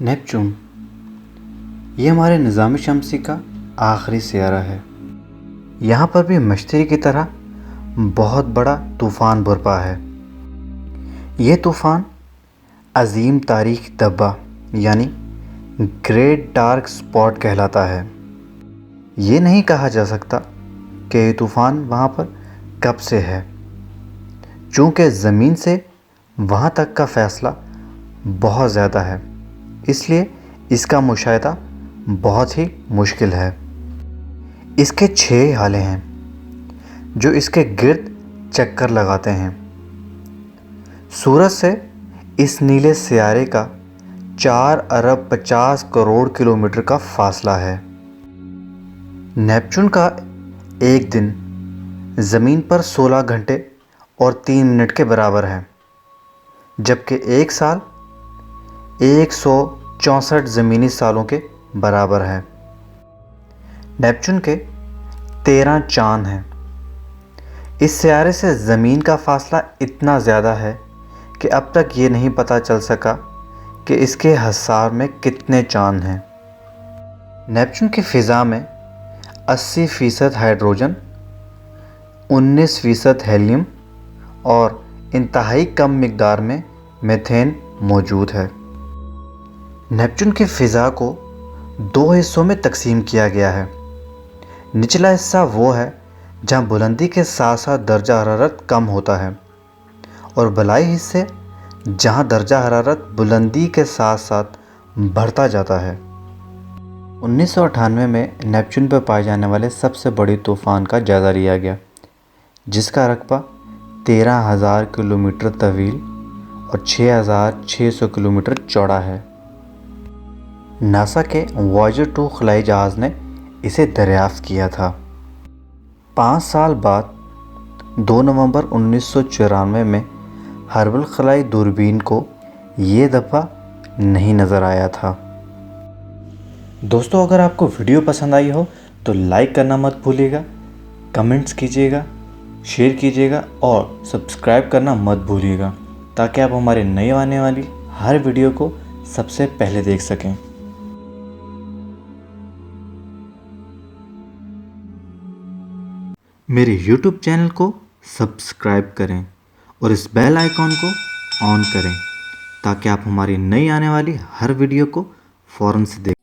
Neptune یہ ہمارے نظام شمسی کا آخری سیارہ ہے۔ یہاں پر بھی مشتری کی طرح بہت بڑا طوفان برپا ہے۔ یہ طوفان عظیم تاریخی دھبہ یعنی گریٹ ڈارک اسپاٹ کہلاتا ہے۔ یہ نہیں کہا جا سکتا کہ یہ طوفان وہاں پر کب سے ہے، چونکہ زمین سے وہاں تک کا فاصلہ بہت زیادہ ہے، اس لیے اس کا مشاہدہ بہت ہی مشکل ہے۔ اس کے 6 ہالے ہیں جو اس کے گرد چکر لگاتے ہیں۔ سورج سے اس نیلے سیارے کا 4,50,00,000,000 کلومیٹر کا فاصلہ ہے۔ نیپچون کا ایک دن زمین پر 16 گھنٹے اور 3 منٹ کے برابر ہے، جبکہ ایک سال 164 زمینی سالوں کے برابر ہے۔ نیپچون کے 13 چاند ہیں۔ اس سیارے سے زمین کا فاصلہ اتنا زیادہ ہے کہ اب تک یہ نہیں پتہ چل سکا کہ اس کے حصار میں کتنے چاند ہیں۔ نیپچون کی فضا میں 80% ہائیڈروجن، 19% ہیلیم اور انتہائی کم مقدار میں میتھین موجود ہے۔ نیپچون کی فضا کو 2 حصوں میں تقسیم کیا گیا ہے۔ نچلا حصہ وہ ہے جہاں بلندی کے ساتھ ساتھ درجہ حرارت کم ہوتا ہے، اور بالائی حصے جہاں درجہ حرارت بلندی کے ساتھ ساتھ بڑھتا جاتا ہے۔ 1998 میں نیپچون پر پائے جانے والے سب سے بڑے طوفان کا جائزہ لیا گیا، جس کا رقبہ 13,000 کلومیٹر طویل اور 6,600 کلومیٹر چوڑا ہے۔ ناسا کے وائجر 2 خلائی جہاز نے اسے دریافت کیا تھا۔ 5 سال بعد 2 نومبر 1994 میں ہبل خلائی دوربین کو یہ دھبہ نہیں نظر آیا تھا۔ دوستو، اگر آپ کو ویڈیو پسند آئی ہو تو لائک کرنا مت بھولیے گا، کمنٹس کیجیے گا، شیئر کیجیے گا اور سبسکرائب کرنا مت بھولیے گا، تاکہ آپ ہمارے نئے آنے والی ہر ویڈیو کو سب سے پہلے دیکھ سکیں۔ میرے یوٹیوب چینل کو سبسکرائب کریں اور اس بیل آئیکن کو آن کریں، تاکہ آپ ہماری نئی آنے والی ہر ویڈیو کو فوراً سے دیکھ